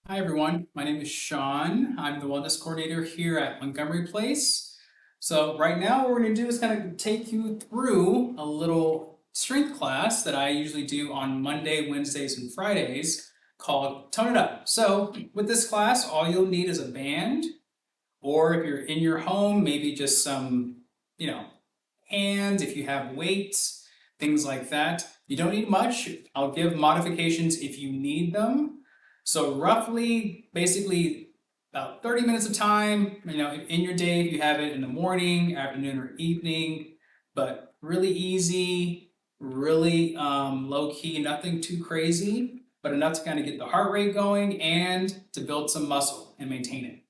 Hi everyone, my name is Shawn. I'm the wellness coordinator here at Montgomery Place. So right now what we're going to do is kind of take you through a little strength class that I usually do on Monday, Wednesdays, and Fridays called Tone It Up. So with this class, all you'll need is a band, or if you're in your home, maybe just some, you know, hands, if you have weights, things like that. You don't need much. I'll give modifications if you need them. So roughly, basically about 30 minutes of time, in your day if you have it in the morning, afternoon, or evening, but really easy, really low key, nothing too crazy, but enough to kind of get the heart rate going and to build some muscle and maintain it.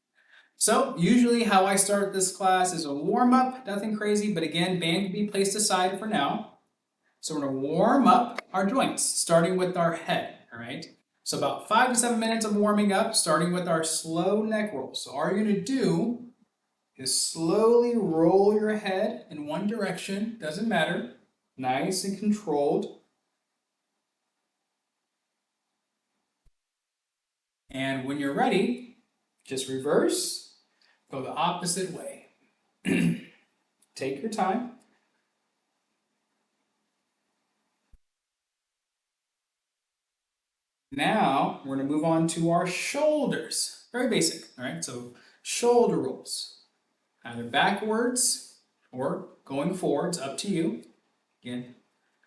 So usually how I start this class is a warm up, nothing crazy, but again, band can be placed aside for now. So we're gonna warm up our joints, starting with our head, all right? So about 5 to 7 minutes of warming up, starting with our slow neck roll. So all you're gonna do is slowly roll your head in one direction, doesn't matter, nice and controlled. And when you're ready, just reverse, go the opposite way. Take your time. Now we're going to move on to our shoulders. Very basic, all right? So shoulder rolls, either backwards or going forwards, up to you. Again,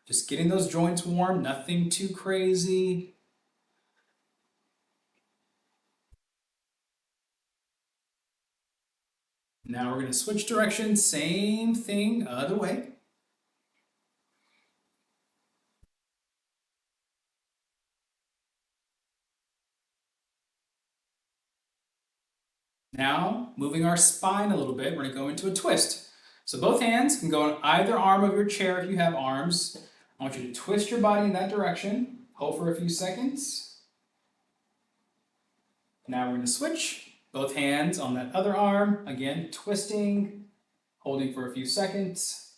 just getting those joints warm, nothing too crazy. Now we're going to switch directions, same thing, other way. Now, moving our spine a little bit, we're going to go into a twist. So both hands can go on either arm of your chair if you have arms. I want you to twist your body in that direction. Hold for a few seconds. Now we're going to switch. Both hands on that other arm. Again, twisting, holding for a few seconds.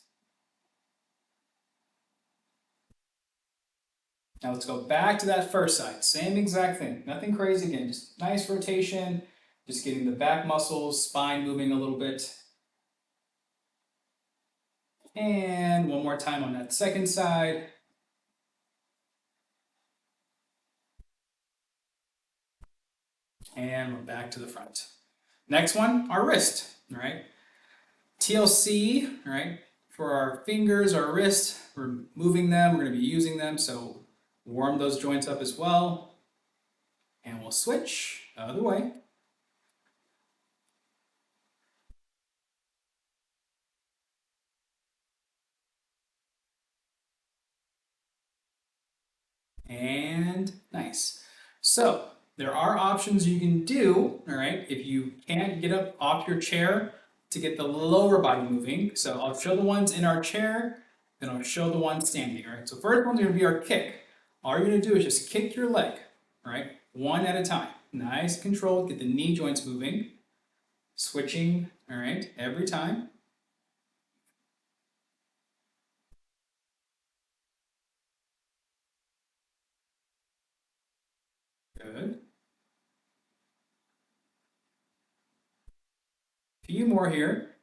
Now let's go back to that first side. Same exact thing. Nothing crazy again. Just nice rotation. Just getting the back muscles, spine moving a little bit. And one more time on that second side. And we're back to the front. Next one, our wrist, all right? TLC, all right? For our fingers, our wrist, we're moving them, we're gonna be using them, so warm those joints up as well. And we'll switch the other way. And nice. So there are options you can do, all right, if you can't get up off your chair to get the lower body moving. So I'll show the ones in our chair, then I'll show the ones standing, all right? So first one's gonna be our kick. All you're gonna do is just kick your leg, all right? One at a time. Nice control, get the knee joints moving. Switching, all right, every time. Good. A few more here.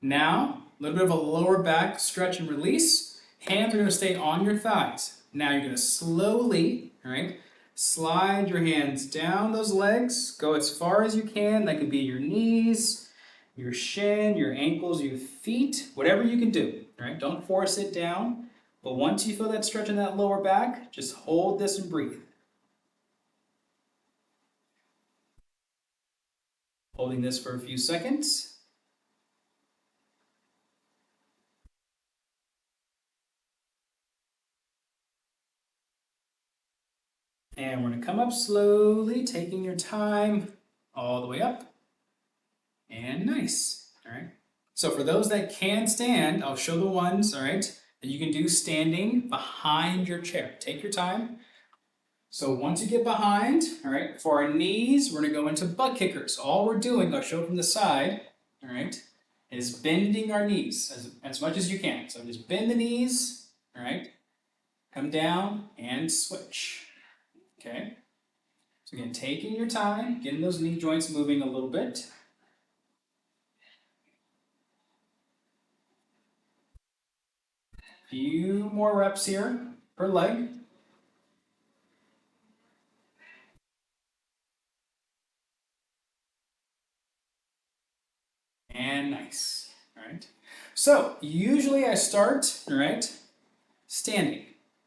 Now, a little bit of a lower back stretch and release. Hands are going to stay on your thighs. Now you're going to slowly, all right, slide your hands down those legs. Go as far as you can. That could be your knees, your shin, your ankles, your feet, whatever you can do, all right? Don't force it down. But once you feel that stretch in that lower back, just hold this and breathe. Holding this for a few seconds. And we're going to come up slowly, taking your time all the way up. And nice, all right? So for those that can stand, I'll show the ones, all right, that you can do standing behind your chair. Take your time. So once you get behind, all right, for our knees, we're going to go into butt kickers. All we're doing, I'll show it from the side, all right, is bending our knees as much as you can. So just bend the knees, all right, come down, and switch. Okay? So again, taking your time, getting those knee joints moving a little bit. Few more reps here per leg. And nice. All right. So usually I start, all right, standing.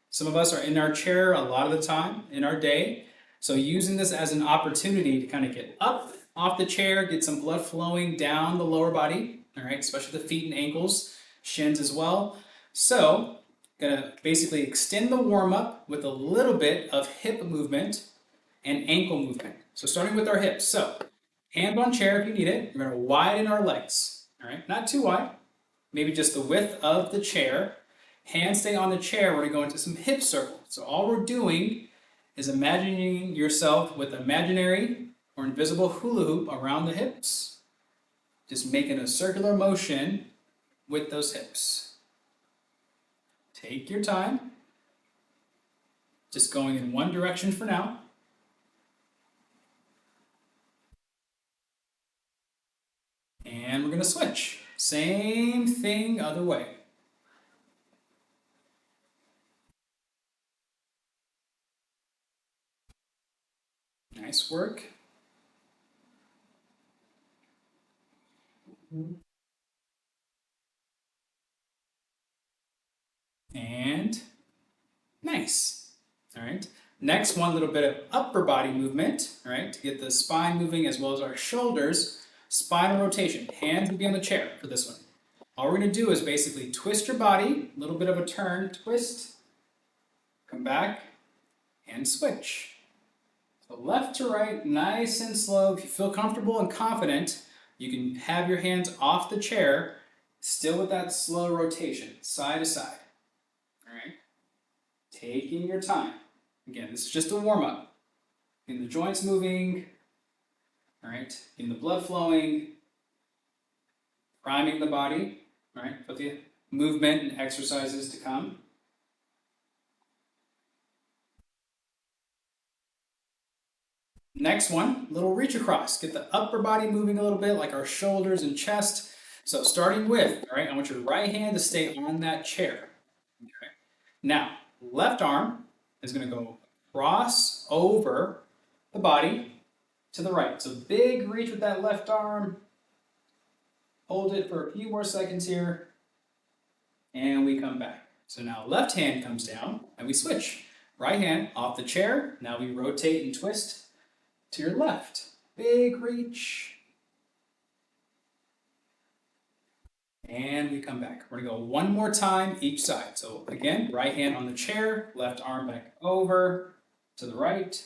Some of us are in our chair a lot of the time in our day. So using this as an opportunity to kind of get up off the chair, get some blood flowing down the lower body, all right, especially the feet and ankles, shins as well. So gonna basically extend the warm up with a little bit of hip movement and ankle movement. So starting with our hips. So hand on chair if you need it. We're gonna widen our legs, all right? Not too wide, maybe just the width of the chair. Hands stay on the chair, we're gonna go into some hip circles. So all we're doing is imagining yourself with imaginary or invisible hula hoop around the hips. Just making a circular motion with those hips. Take your time. Just going in one direction for now. And we're gonna switch. Same thing, other way. Nice work. And nice. All right. Next, one little bit of upper body movement, all right, to get the spine moving as well as our shoulders. Spinal rotation. Hands will be on the chair for this one. All we're going to do is basically twist your body, a little bit of a turn, twist, come back, and switch. So left to right, nice and slow. If you feel comfortable and confident, you can have your hands off the chair, still with that slow rotation, side to side. All right. Taking your time. Again, this is just a warm up. Getting the joints moving, all right, getting the blood flowing, priming the body, all right, for the movement and exercises to come. Next one, little reach across. Get the upper body moving a little bit, like our shoulders and chest. So starting with, all right, I want your right hand to stay on that chair. Okay. Now, left arm is going to go cross over the body to the right. So big reach with that left arm. Hold it for a few more seconds here. And we come back. So now left hand comes down and we switch. Right hand off the chair. Now we rotate and twist to your left. Big reach. And we come back. We're gonna go one more time each side. So again, right hand on the chair, left arm back over to the right.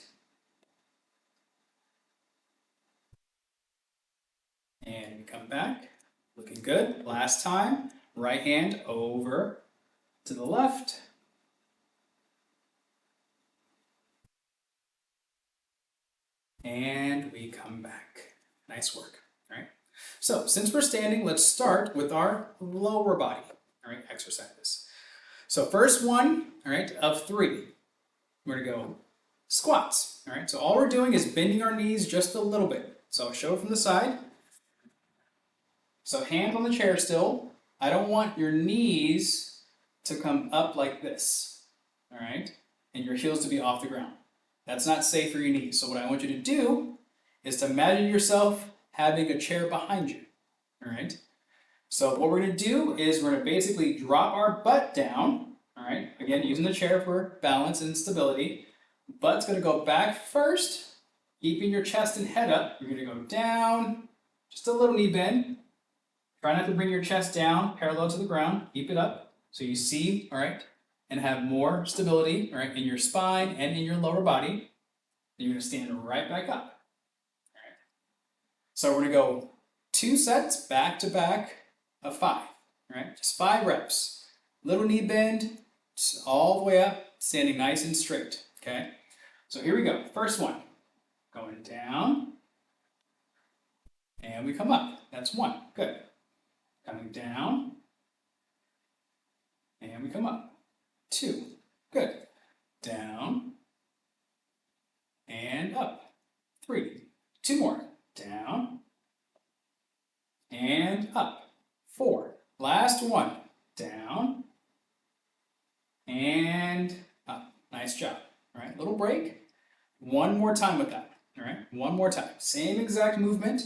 And we come back. Looking good. Last time, right hand over to the left. And we come back. Nice work. All right. So since we're standing, let's start with our lower body. All right, exercises. So first one, all right, of 3. We're gonna go squats. All right. So all we're doing is bending our knees just a little bit. So I'll show it from the side. So hands on the chair still. I don't want your knees to come up like this. All right, and your heels to be off the ground. That's not safe for your knees. So what I want you to do is to imagine yourself having a chair behind you, all right? So what we're gonna do is we're gonna basically drop our butt down, all right? Again, using the chair for balance and stability. Butt's gonna go back first, keeping your chest and head up. You're gonna go down, just a little knee bend. Try not to bring your chest down parallel to the ground. Keep it up so you see, all right? And have more stability, all right, in your spine and in your lower body. You're gonna stand right back up. All right. So we're gonna go 2 sets back to back of 5. All right, just 5 reps. Little knee bend, all the way up, standing nice and straight. Okay. So here we go. First one, going down, and we come up. That's 1. Good. Coming down, and we come up. 2. Good. Down and up. 3. 2 more. Down and up. 4. Last one. Down and up. Nice job. All right, little break. One more time with that. All right, one more time. Same exact movement,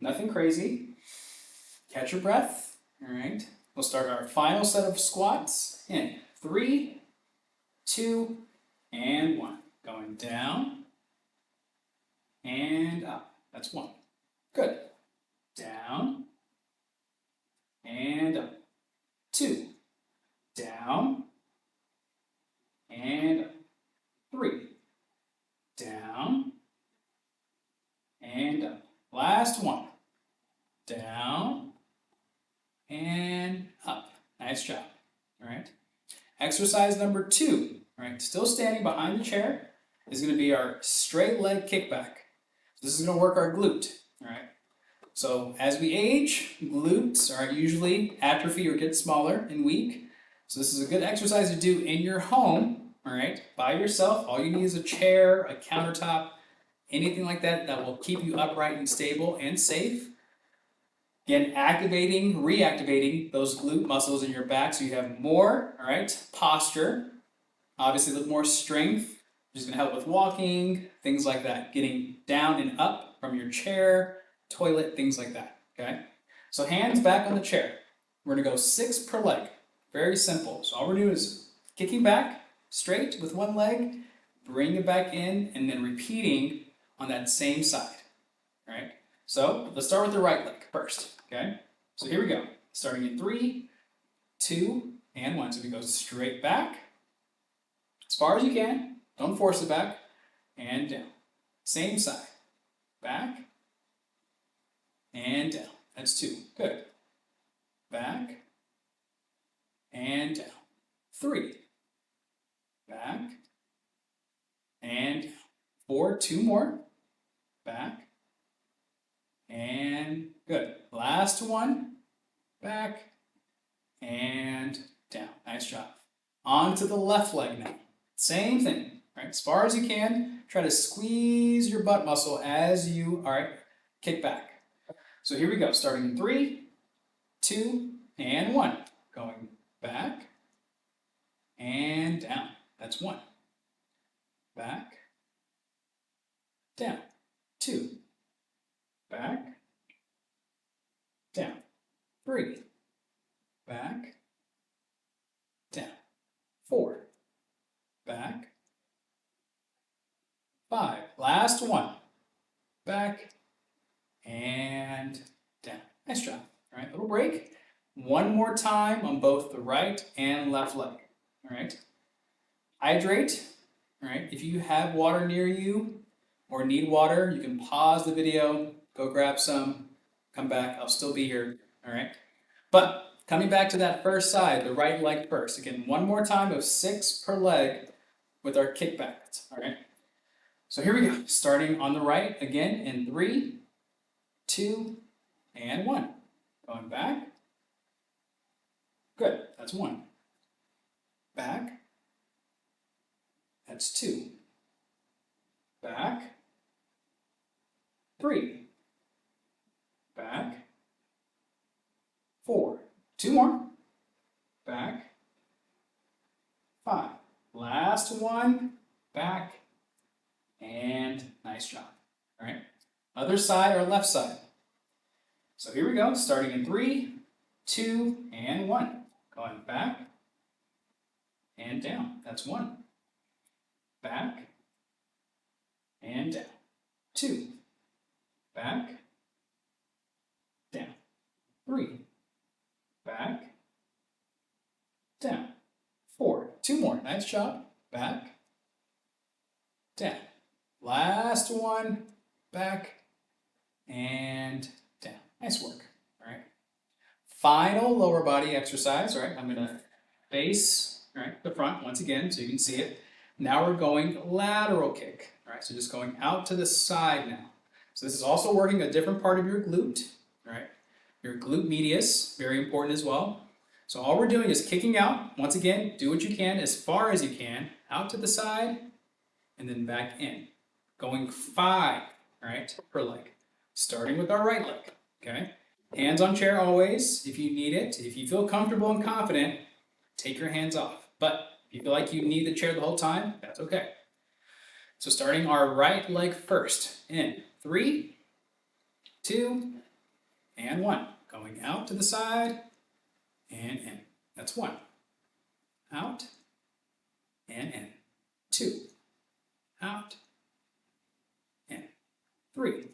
nothing crazy. Catch your breath. All right, we'll start our final set of squats in 3, 2, and 1. Going down and up. That's 1. Good. Down and up. 2. Down and up. 3. Down and up. Last one. Down and up. Nice job. All right. Exercise number 2. All right. Still standing behind the chair is going to be our straight leg kickback. This is going to work our glute. All right. So as we age, glutes are usually atrophy or get smaller and weak. So this is a good exercise to do in your home, all right, by yourself. All you need is a chair, a countertop, anything like that that will keep you upright and stable and safe. Again, activating, reactivating those glute muscles in your back so you have more, all right, posture, obviously a little more strength, which is going to help with walking, things like that, getting down and up from your chair, toilet, things like that, okay? So hands back on the chair. We're going to go 6 per leg. Very simple. So all we're doing is kicking back straight with one leg, bring it back in, and then repeating on that same side, all right? So let's start with the right leg first, okay? So here we go. Starting in 3, 2, and 1. So we go straight back, as far as you can. Don't force it back, and down. Same side. Back, and down. That's 2. Good. Back, and down. 3. Back, and down. 4. 2 more. Back, and good. Last one. Back, and down. Nice job. On to the left leg now. Same thing, right? As far as you can, try to squeeze your butt muscle as you, all right, kick back. So here we go, starting in 3, 2, and 1. Going back and down. That's 1. Back, down. 2. Back, down. 3. Back, down. 4. Back, 5. Last one. Back, and down. Nice job. All right, little break. One more time on both the right and left leg. All right. Hydrate. All right. If you have water near you or need water, you can pause the video, go grab some, come back. I'll still be here. All right. But coming back to that first side, the right leg first. Again, one more time of 6 per leg with our kickbacks. All right. So here we go. Starting on the right again in 3, 2, and 1. Going back. Good. That's 1. Back. That's 2. Back. 3. Back. 4. 2 more. Back. 5. Last one. Back. And nice job. All right. Other side or left side. So here we go. Starting in 3, 2, and 1. Going back and down. That's 1. Back and down. 2. Back, down. 3. Back, down. 4. 2 more. Nice job. Back, down. Last one. Back and down. Nice work. All right. Final lower body exercise. All right. I'm going to face, all right, the front once again so you can see it. Now we're going lateral kick. All right. So just going out to the side now. So this is also working a different part of your glute. All right. Your glute medius, very important as well. So all we're doing is kicking out. Once again, do what you can as far as you can, out to the side, and then back in. Going 5, right, per leg. Starting with our right leg, okay? Hands on chair always, if you need it. If you feel comfortable and confident, take your hands off. But if you feel like you need the chair the whole time, that's okay. So starting our right leg first. In 3, 2, and 1. Going out to the side and in. That's 1. Out and in. 2. Out. In. 3.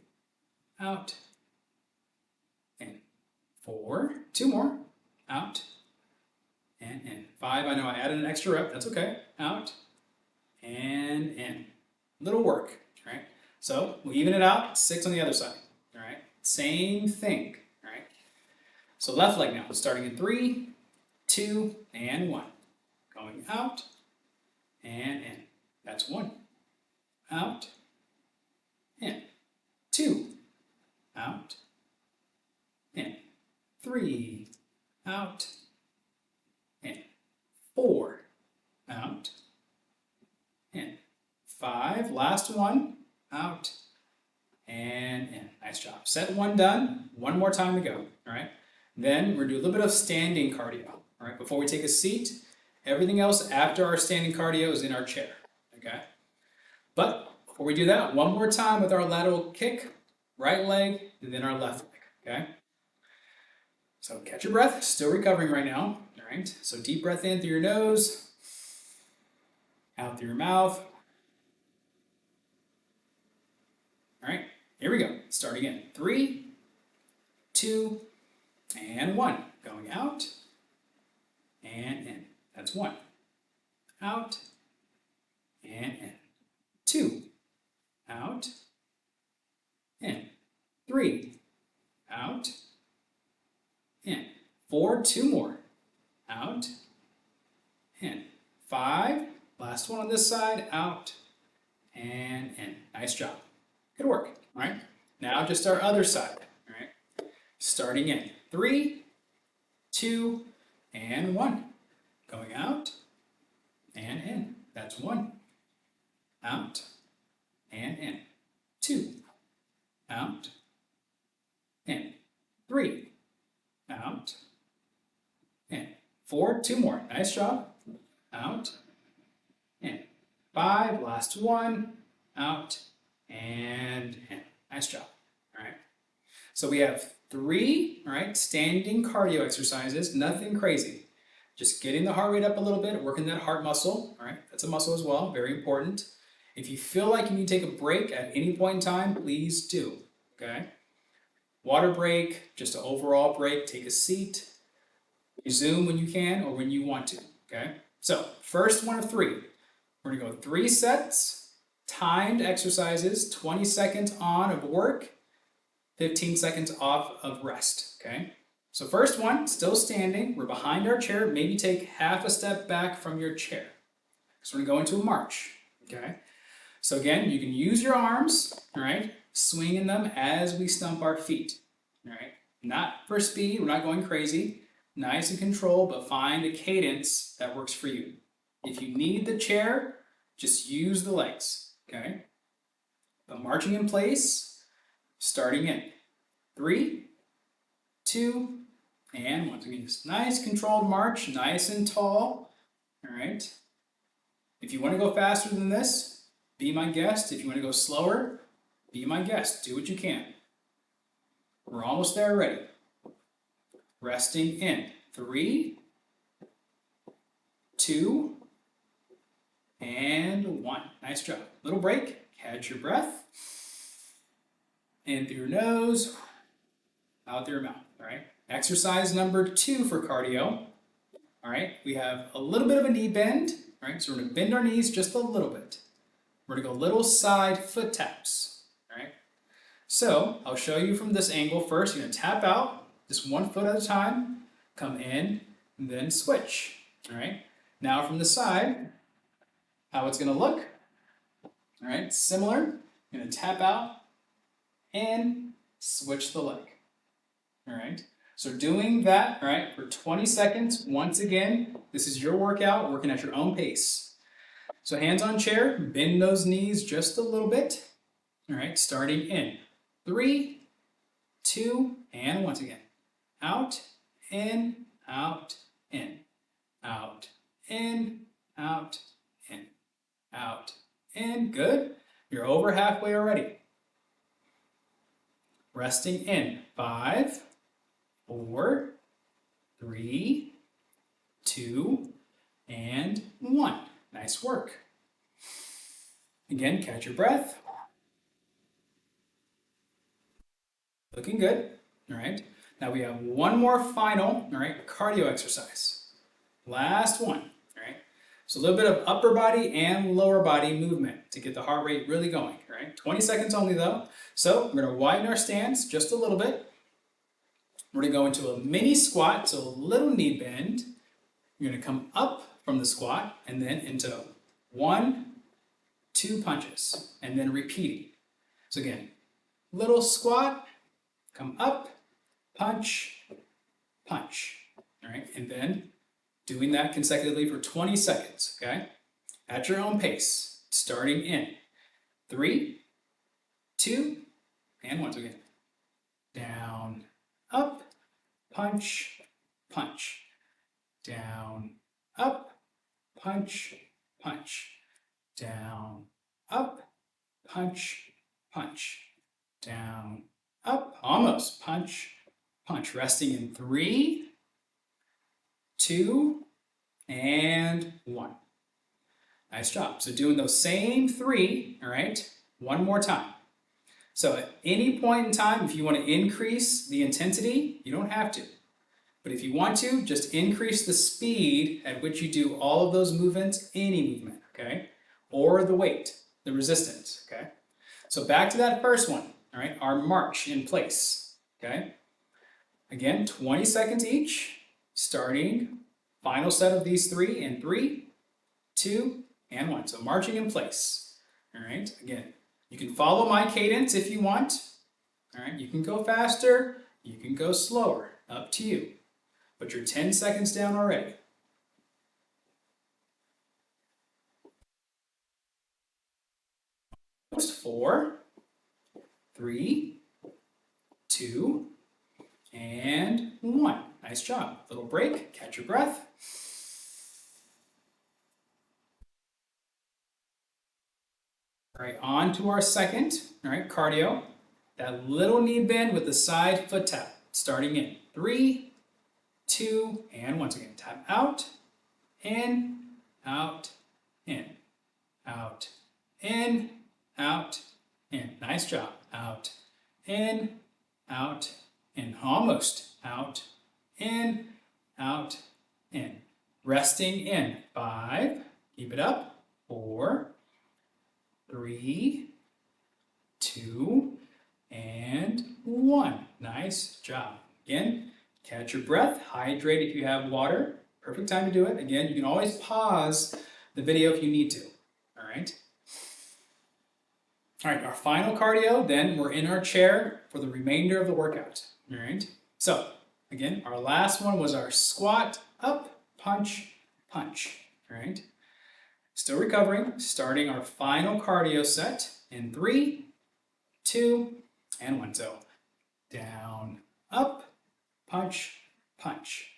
Out. In. 4. 2 more. Out. And in. 5. I know I added an extra rep. That's okay. Out. And in. Little work. Right? So we'll even it out. 6 on the other side. All right? Same thing. All right? So left leg now. Starting in 3, 2, and 1. Going out and in. That's 1. Out. In. 2. Out. In. 3. Out. In. 4. Out. In. 5. Last one. Out. And in. Nice job. Set 1 done. 1 more time to go. All right. Then we're going to do a little bit of standing cardio. All right. Before we take a seat, everything else after our standing cardio is in our chair. Okay. But before we do that, 1 more time with our lateral kick, right leg, and then our left leg. Okay. So catch your breath. Still recovering right now. All right. So deep breath in through your nose, out through your mouth. All right. Here we go. Start again. 3, 2, and 1. Going out and in. That's 1. Out and in. 2. Out. In. 3. Out. In. 4. 2 more. Out. In. 5. Last one on this side. Out. And in. Nice job. Good work. All right. Now just our other side. All right. Starting in. 3, 2, and 1. Going out and in. That's 1. Out and in. 2. Out. In. 3. Out. In. 4. 2 more. Nice job. Out. In. 5. Last one. Out. And in. Nice job. All right. So we have 3, all right, standing cardio exercises. Nothing crazy. Just getting the heart rate up a little bit, working that heart muscle. All right. That's a muscle as well. Very important. If you feel like you need to take a break at any point in time, please do. Okay. Water break, just an overall break. Take a seat. Resume when you can or when you want to. Okay. So first one of 3. We're going to go 3 sets, timed exercises, 20 seconds on of work, 15 seconds off of rest. Okay. So first one, still standing. We're behind our chair. Maybe take half a step back from your chair. So we're going to go into a march. Okay. So again, you can use your arms, all right, swinging them as we stump our feet, all right? Not for speed, we're not going crazy. Nice and controlled, but find a cadence that works for you. If you need the chair, just use the legs, okay? But marching in place, starting in 3, 2, and 1. So again, just nice controlled march, nice and tall, all right? If you want to go faster than this, be my guest. If you want to go slower, be my guest. Do what you can. We're almost there already. Resting in. 3, 2, and 1. Nice job. Little break. Catch your breath. In through your nose, out through your mouth. All right. Exercise number 2 for cardio. All right. We have a little bit of a knee bend. All right. So we're going to bend our knees just a little bit. We're going to go little side foot taps, all right? So I'll show you from this angle first. You're going to tap out, just 1 foot at a time, come in, and then switch, all right? Now from the side, how it's going to look, all right? Similar, you're going to tap out and switch the leg, all right? So doing that, all right, for 20 seconds, once again, this is your workout, working at your own pace. So hands on chair, bend those knees just a little bit. All right, starting in 3, 2, and once again. Out, in, out, in, out, in, out, in, out, in. Good. You're over halfway already. Resting in 5, 4, 3, 2, and 1. Nice work. Again, catch your breath. Looking good. All right. Now we have one more final, all right, cardio exercise. Last one. All right. So a little bit of upper body and lower body movement to get the heart rate really going. All right. 20 seconds only though. So we're going to widen our stance just a little bit. We're going to go into a mini squat, so a little knee bend. You're going to come up from the squat and then into 1, 2 punches, and then repeating. So again, little squat, come up, punch, punch. All right, and then doing that consecutively for 20 seconds, okay? At your own pace, starting in 3, 2, and once again. Down, up, punch, punch. Down, up, punch, punch. Down, up, punch, punch. Down, up, almost, punch, punch. Resting in 3, 2, and 1. Nice job. So doing those same 3, all right, one more time. So at any point in time, if you want to increase the intensity, you don't have to. But if you want to, just increase the speed at which you do all of those movements, any movement, okay? Or the weight, the resistance, okay? So back to that first one, all right? Our march in place, okay? Again, 20 seconds each, starting, final set of these 3 in 3, 2, and 1. So marching in place, all right? Again, you can follow my cadence if you want, all right? You can go faster, you can go slower, up to you. But you're 10 seconds down already. 4, 3, 2, and 1. Nice job. Little break, catch your breath. All right, on to our second, all right, cardio. That little knee bend with the side foot tap. Starting in 3, 2, and once again, tap out, in, out, in, out, in, out, in. Nice job. Out, in, out, in. Almost. Out, in, out, in. Resting in 5, keep it up, 4, 3, 2, and 1. Nice job. Again, catch your breath, hydrate if you have water. Perfect time to do it. Again, you can always pause the video if you need to. All right. All right, our final cardio, then we're in our chair for the remainder of the workout. All right. So, again, our last one was our squat, up, punch, punch. All right. Still recovering, starting our final cardio set in 3, 2, and 1. So, down, up, punch, punch.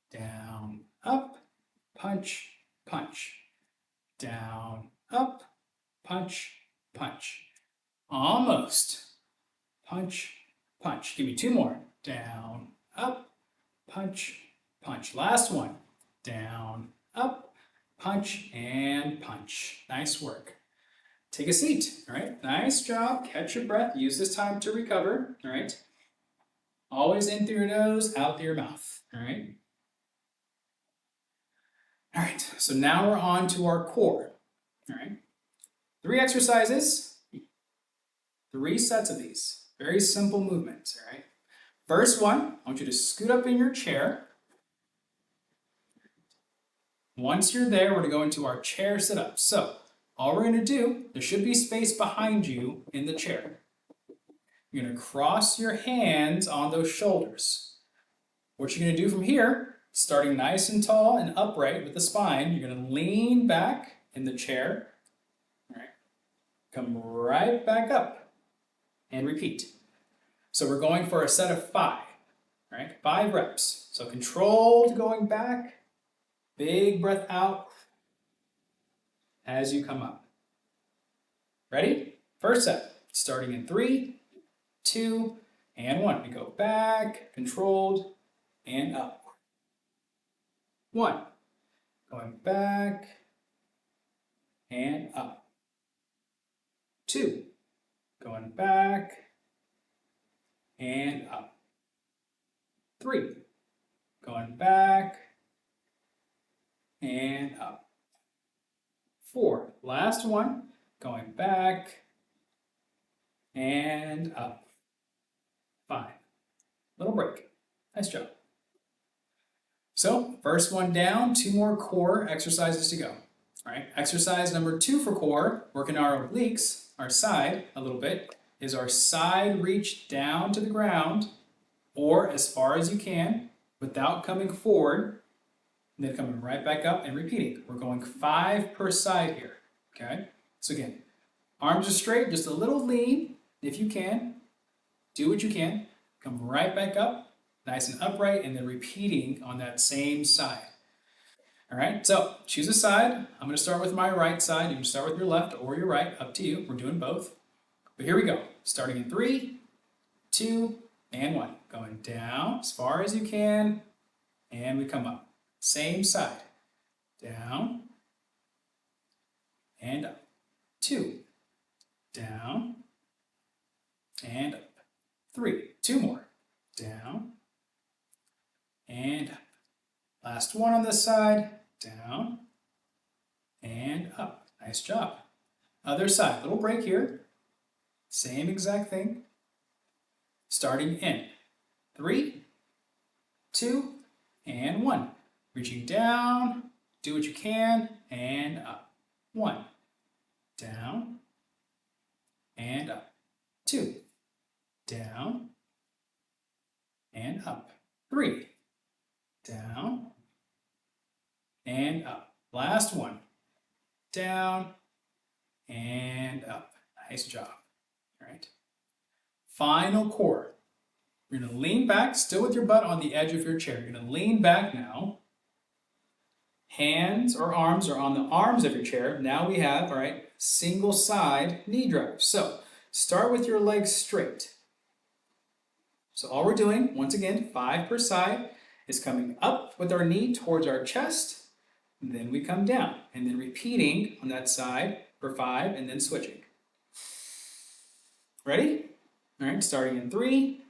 Down, up, punch, punch. Down, up, punch, punch. Almost. Punch, punch. Give me 2 more. Down, up, punch, punch. Last one. Down, up, punch, and punch. Nice work. Take a seat, all right? Nice job. Catch your breath. Use this time to recover, all right? Always in through your nose, out through your mouth, all right? All right, so now we're on to our core, all right? 3 exercises, 3 sets of these. Very simple movements, all right? First one, I want you to scoot up in your chair. Once you're there, we're going to go into our chair sit-up. So, all we're going to do, there should be space behind you in the chair. You're going to cross your hands on those shoulders. What you're going to do from here, starting nice and tall and upright with the spine, you're going to lean back in the chair. All right. Come right back up and repeat. So we're going for a set of 5. All right, 5 reps. So controlled going back, big breath out as you come up. Ready? First set, starting in 3, 2, and 1. We go back, controlled, and up. 1, going back, and up. 2, going back, and up. 3, going back, and up. 4, last one, going back, and up. 5, little break. Nice job. So, first one down, 2 more core exercises to go. All right, exercise number 2 for core, working our obliques, our side a little bit, is our side reach down to the ground or as far as you can without coming forward, and then coming right back up and repeating. We're going 5 per side here, okay? So again, arms are straight, just a little lean if you can. Do what you can. Come right back up, nice and upright, and then repeating on that same side. All right, so choose a side. I'm going to start with my right side. You can start with your left or your right, up to you. We're doing both. But here we go. Starting in 3, 2, and 1. Going down as far as you can, and we come up. Same side. Down, and up. 2, down, and up. 3, 2 more. Down, and up. Last one on this side. Down, and up. Nice job. Other side. Little break here. Same exact thing. Starting in 3, 2, and 1. Reaching down, do what you can, and up. 1, down, and up. 2, down, and up. 3, down, and up. Last one. Down, and up. Nice job. All right. Final core. You're going to lean back, still with your butt on the edge of your chair. You're going to lean back now. Hands or arms are on the arms of your chair. Now we have, all right, single side knee drive. So start with your legs straight. So all we're doing, once again, 5 per side, is coming up with our knee towards our chest. And then we come down. And then repeating on that side for 5 and then switching. Ready? All right, starting in 3,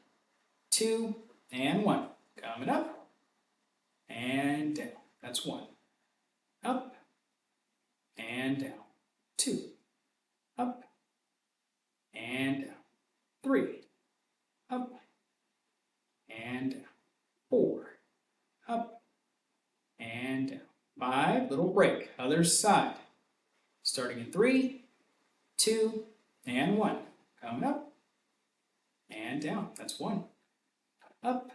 2, and 1. Coming up and down. That's 1. Up and down. 2. Up and down. 3. Up and down. 4. Up and down. 5. Little break. Other side. Starting in 3, 2, and 1. Coming up and down. That's 1. Up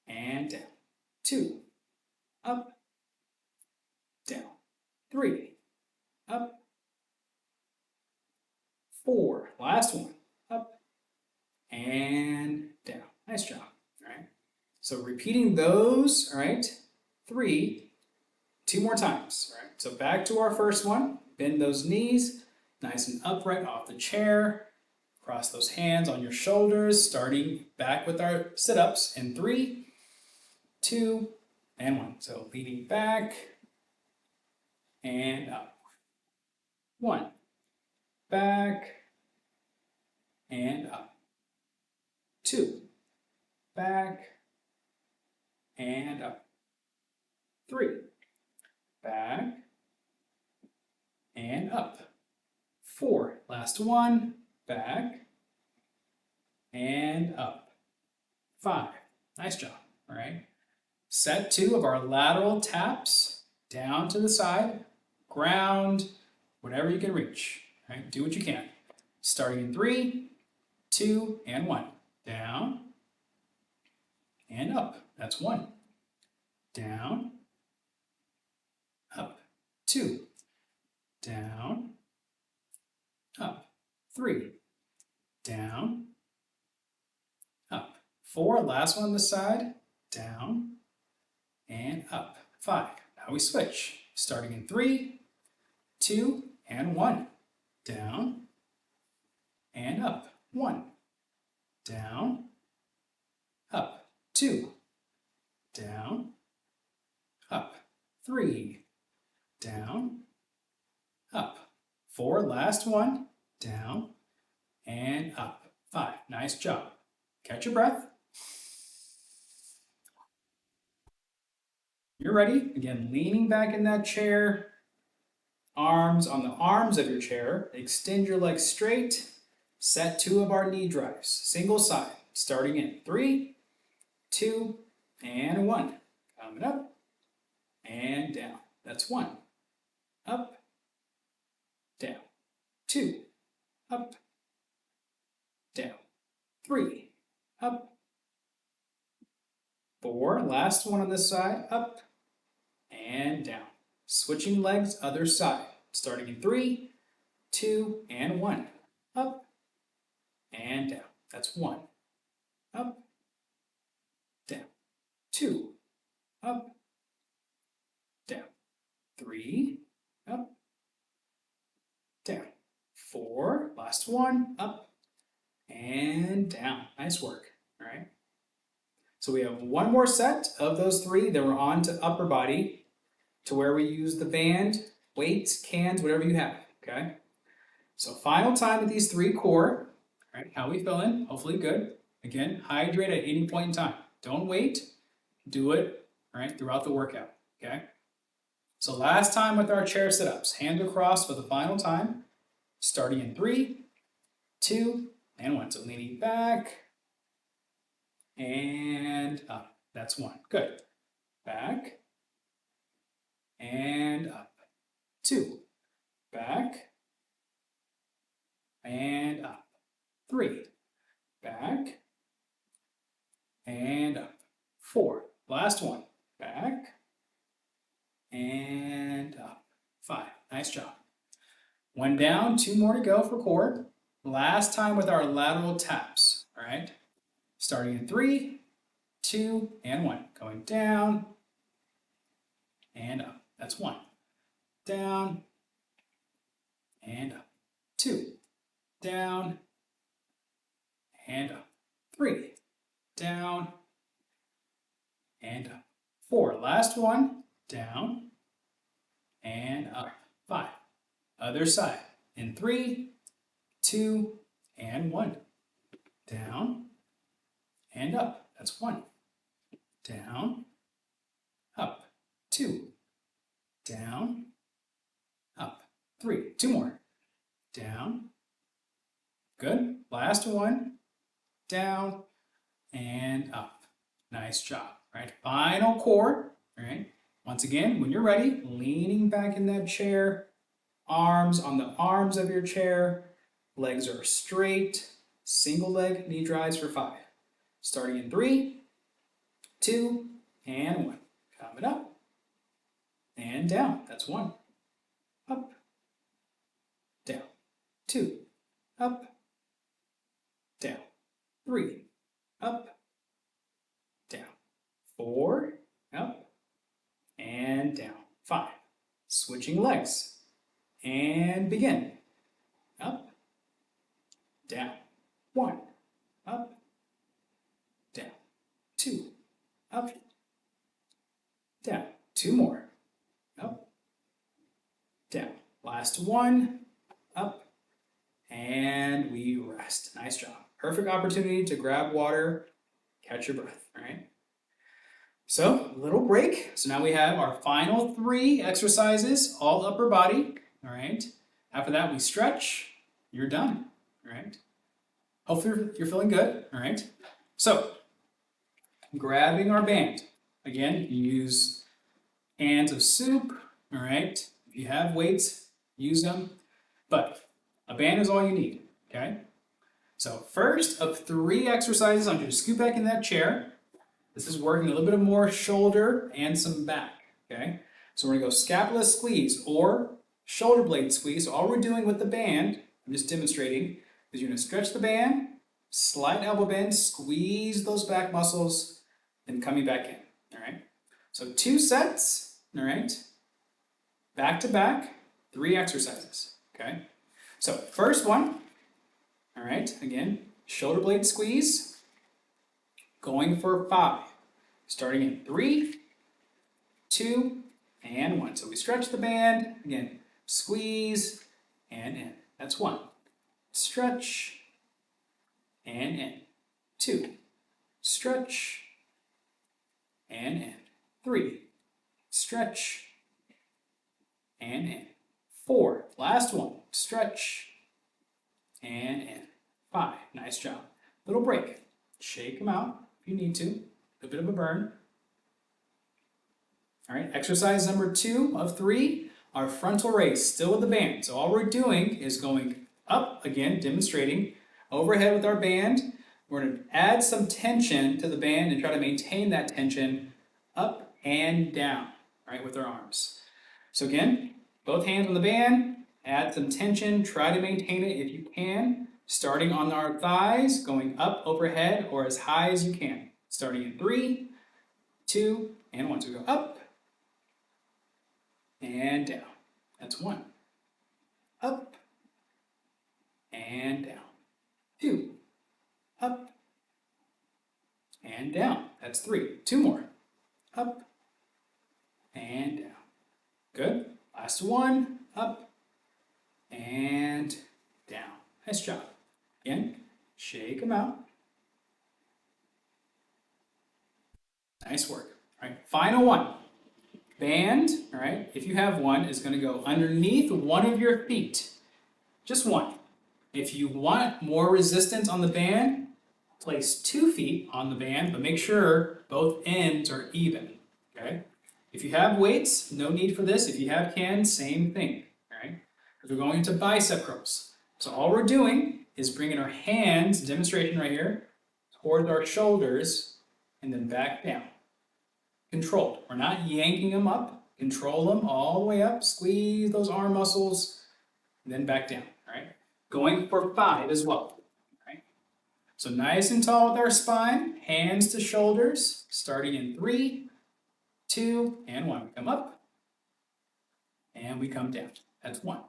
and down. 2. Up, down. 3. Up. 4. Last one. Up and down. Nice job. All right. So repeating those, all right, 3, 2 more times. All right. So back to our first one. Bend those knees, nice and upright off the chair. Cross those hands on your shoulders, starting back with our sit-ups in 3, 2, and 1. So leaning back and up. 1. Back and up. 2. Back and up. 3. Back and up. 4. Last one. Back and up. 5. Nice job. All right. Set 2 of our lateral taps down to the side, ground, whatever you can reach. All right. Do what you can. Starting in 3, 2, and 1. Down and up. That's 1. Down, up, 2. Down, up, 3. Down, up, 4. Last one on this side. Down, and up, 5. Now we switch, starting in 3, 2, and 1. Down, and up, 1. Down, up, 2. Down, up, 3. Down, up, 4. Last one. Down, and up, 5. Nice job. Catch your breath. You're ready. Again, leaning back in that chair. Arms on the arms of your chair. Extend your legs straight. Set 2 of our knee drives. Single side. Starting in 3, 2, and 1. Coming up and down. That's 1. Up, down. 2. Up, down. 3. Up. 4. Last one on this side. Up and down. Switching legs, other side. Starting in 3, 2, and 1. Up and down. That's 1. Up, down. 2. Up, down. 3. Up, down. 4. Last one. Up and down. Nice work. All right. So we have one more set of those 3. Then we're on to upper body, to where we use the band, weights, cans, whatever you have, okay? So final time with these 3 core. All right, how we feeling? Hopefully good. Again, hydrate at any point in time. Don't wait. Do it, right, throughout the workout, okay? So last time with our chair sit-ups, hands across for the final time, starting in 3, 2, and 1. So leaning back and up. That's 1. Good. Back and up. 2. Back and up. 3. Back and up. 4. Last one. Back and up. 5. Nice job. 1 down, 2 more to go for core. Last time with our lateral taps. All right. Starting in 3, 2, and 1. Going down and up. That's 1. Down and up. 2. Down and up. 3. Down and up. 4. Last one. Down and up. 5. Other side. In 3, 2, and 1. Down and up. That's 1. Down, up. 2. Down, up. 3. 2 more. Down. Good. Last one. Down and up. Nice job. Right. Final core. All right. Once again, when you're ready, leaning back in that chair, arms on the arms of your chair, legs are straight, single leg knee drives for 5. Starting in 3, 2, and 1. Coming up and down. That's 1. Up, down. 2, up, down. 3, up, down. 4, up, and down. 5. Switching legs. And begin. Up, down. 1, up, down. 2, up, down. 2 more. Up, down. Last one. Up, and we rest. Nice job. Perfect opportunity to grab water, catch your breath, all right? So, little break. So now we have our final 3 exercises, all upper body, all right? After that, we stretch. You're done, all right? Hopefully you're feeling good, all right? So, grabbing our band. Again, you can use cans of soup, all right? If you have weights, use them. But a band is all you need, okay? So first of 3 exercises, I'm going to scoot back in that chair. This is working a little bit more shoulder and some back, okay? So we're gonna go scapula squeeze or shoulder blade squeeze. So all we're doing with the band, I'm just demonstrating, is you're gonna stretch the band, slight elbow bend, squeeze those back muscles, then coming back in, all right? So 2 sets, all right? Back to back, 3 exercises, okay? So first one, all right, again, shoulder blade squeeze, going for 5. Starting in 3, 2, and 1. So we stretch the band, again, squeeze, and in. That's 1. Stretch, and in. 2. Stretch, and in. 3. Stretch, and in. 4. Last one. Stretch, and in. 5. Nice job. Little break. Shake them out if you need to. A bit of a burn. All right, exercise number 2 of 3, our frontal raise, still with the band. So all we're doing is going up, again, demonstrating, overhead with our band. We're going to add some tension to the band and try to maintain that tension up and down, right, with our arms. So again, both hands on the band, add some tension, try to maintain it if you can, starting on our thighs, going up overhead or as high as you can. Starting in 3, 2, and 1. So we go up and down. That's 1. Up and down. 2. Up and down. That's 3. 2 more. Up and down. Good. Last one. Up and down. Nice job. Again, shake them out. Nice work. All right, final one. Band, all right, if you have one, is going to go underneath one of your feet. Just one. If you want more resistance on the band, place 2 feet on the band, but make sure both ends are even, okay? If you have weights, no need for this. If you have cans, same thing, all right? Because we're going into bicep curls. So all we're doing is bringing our hands, demonstration right here, towards our shoulders, and then back down. Controlled. We're not yanking them up. Control them all the way up. Squeeze those arm muscles, and then back down. All right. Going for 5 as well. All right. So nice and tall with our spine. Hands to shoulders. Starting in 3, 2, and 1. We come up, and we come down. That's 1.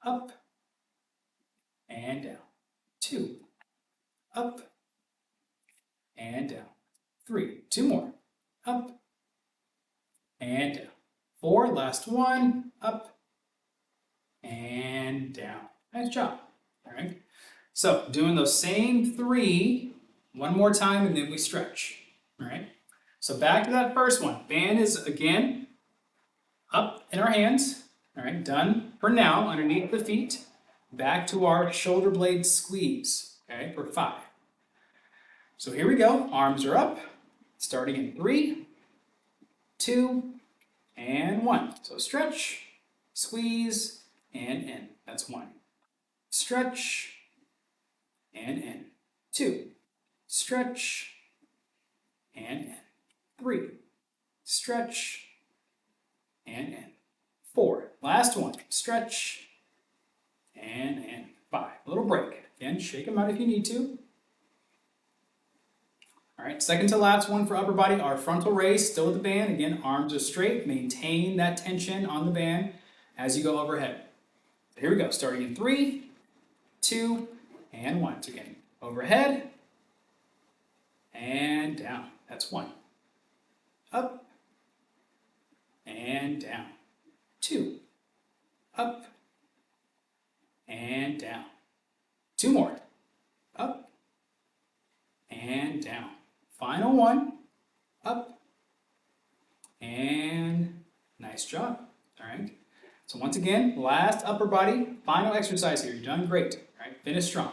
Up and down. 2. Up and down. 3. 2 more. Up and down. 4, last one, up and down. Nice job. All right. So doing those same 3 one more time and then we stretch. All right. So back to that first one. Band is again up in our hands. All right. Done for now underneath the feet. Back to our shoulder blade squeeze. Okay. For 5. So here we go. Arms are up. Starting in 3, 2, and 1. So stretch, squeeze, and in. That's 1. Stretch, and in. 2. Stretch, and in. 3. Stretch, and in. 4. Last one. Stretch, and in. 5. A little break. Again, shake them out if you need to. All right, second to last one for upper body, our frontal raise, still with the band. Again, arms are straight. Maintain that tension on the band as you go overhead. So here we go, starting in 3, 2, and 1. So again, overhead and down. That's 1. Up and down. 2. Up and down. 2 more. Up and down. Final one, up, and nice job, all right? So once again, last upper body, final exercise here. You've done great, all right? Finish strong.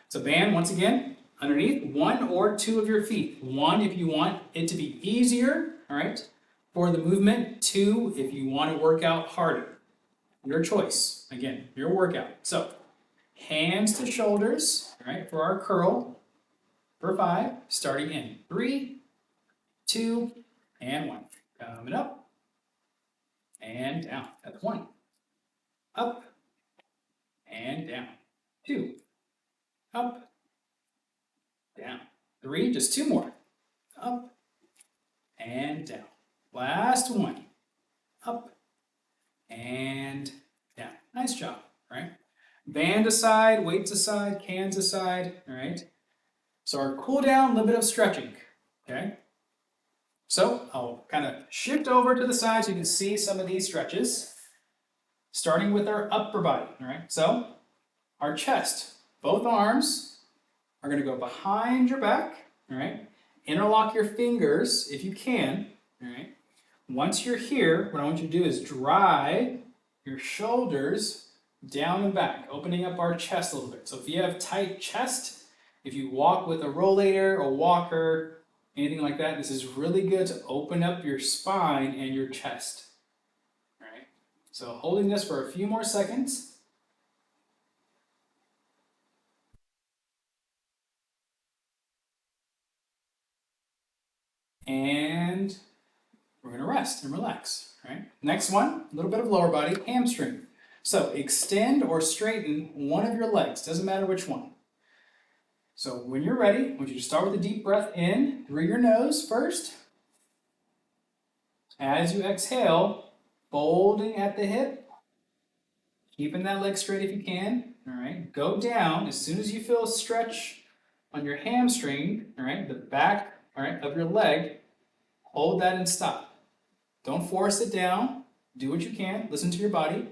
So band, once again, underneath 1 or 2 of your feet. 1 if you want it to be easier, all right, for the movement. 2 if you want to work out harder. Your choice, again, your workout. So hands to shoulders, all right, for our curl. For 5, starting in 3, 2, and 1. Coming up, and down. That's 1. Up, and down. 2, up, down. 3, just 2 more. Up, and down. Last 1. Up, and down. Nice job, right? Band aside, weights aside, cans aside, all right? So our cool down, a little bit of stretching, okay? So I'll kind of shift over to the side so you can see some of these stretches, starting with our upper body, all right? So our chest, both arms are gonna go behind your back, all right? Interlock your fingers if you can, all right? Once you're here, what I want you to do is drive your shoulders down and back, opening up our chest a little bit. So if you have tight chest, if you walk with a rollator or walker, anything like that, this is really good to open up your spine and your chest. All right. So holding this for a few more seconds. And we're going to rest and relax. All right. Next one, a little bit of lower body, hamstring. So extend or straighten one of your legs, doesn't matter which one. So when you're ready, I want you to start with a deep breath in through your nose first. As you exhale, folding at the hip, keeping that leg straight if you can. All right, go down as soon as you feel a stretch on your hamstring, all right, the back, all right, of your leg, hold that and stop. Don't force it down. Do what you can. Listen to your body.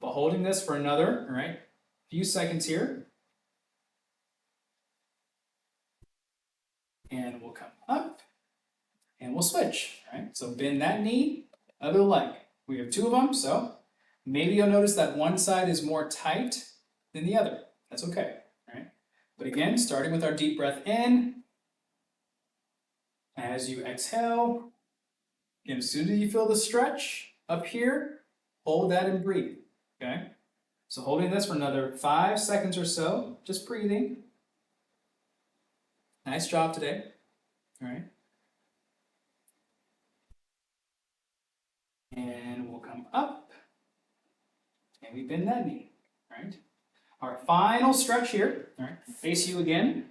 But holding this for another, all right, few seconds here. And we'll come up and we'll switch, right? So bend that knee, other leg. We have 2 of them, so maybe you'll notice that one side is more tight than the other. That's okay, right? But again, starting with our deep breath in, as you exhale, again, as soon as you feel the stretch up here, hold that and breathe, okay? So holding this for another 5 seconds or so, just breathing. Nice job today, all right? And we'll come up, and we bend that knee, right? Our final stretch here, all right, face you again,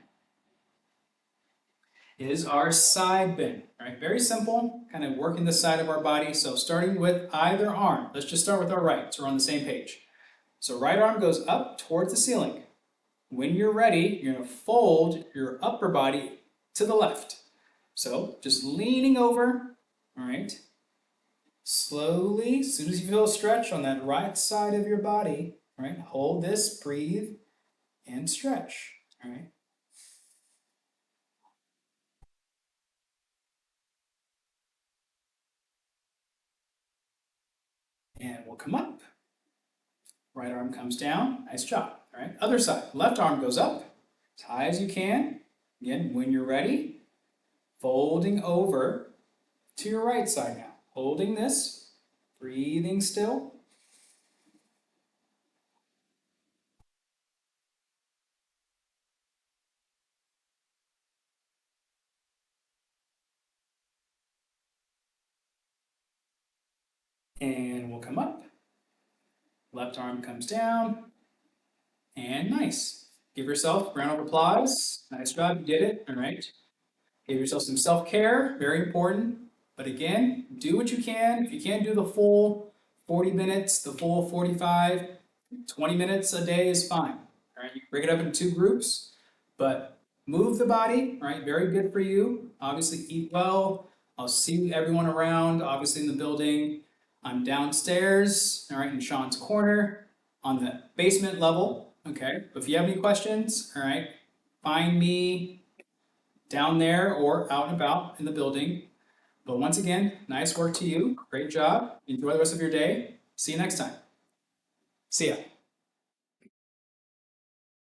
is our side bend, right? Very simple, kind of working the side of our body. So starting with either arm, let's just start with our right, so we're on the same page. So right arm goes up towards the ceiling. When you're ready, you're gonna fold your upper body to the left. So just leaning over, all right? Slowly, as soon as you feel a stretch on that right side of your body, right? Hold this, breathe, and stretch, all right? And we'll come up. Right arm comes down, nice job, all right? Other side, left arm goes up, as high as you can. Again, when you're ready, folding over to your right side now. Holding this, breathing still. And we'll come up. Left arm comes down. And nice. Give yourself a round of applause. Nice job, you did it, all right? Give yourself some self-care, very important. But again, do what you can. If you can't do the full 40 minutes, the full 45, 20 minutes a day is fine. All right, you can break it up into 2 groups, but move the body, all right? Very good for you. Obviously, eat well. I'll see everyone around, obviously in the building. I'm downstairs, all right, in Shawn's corner on the basement level, okay? But if you have any questions, all right, find me down there or out and about in the building. But once again, nice work to you. Great job. Enjoy the rest of your day. See you next time. See ya.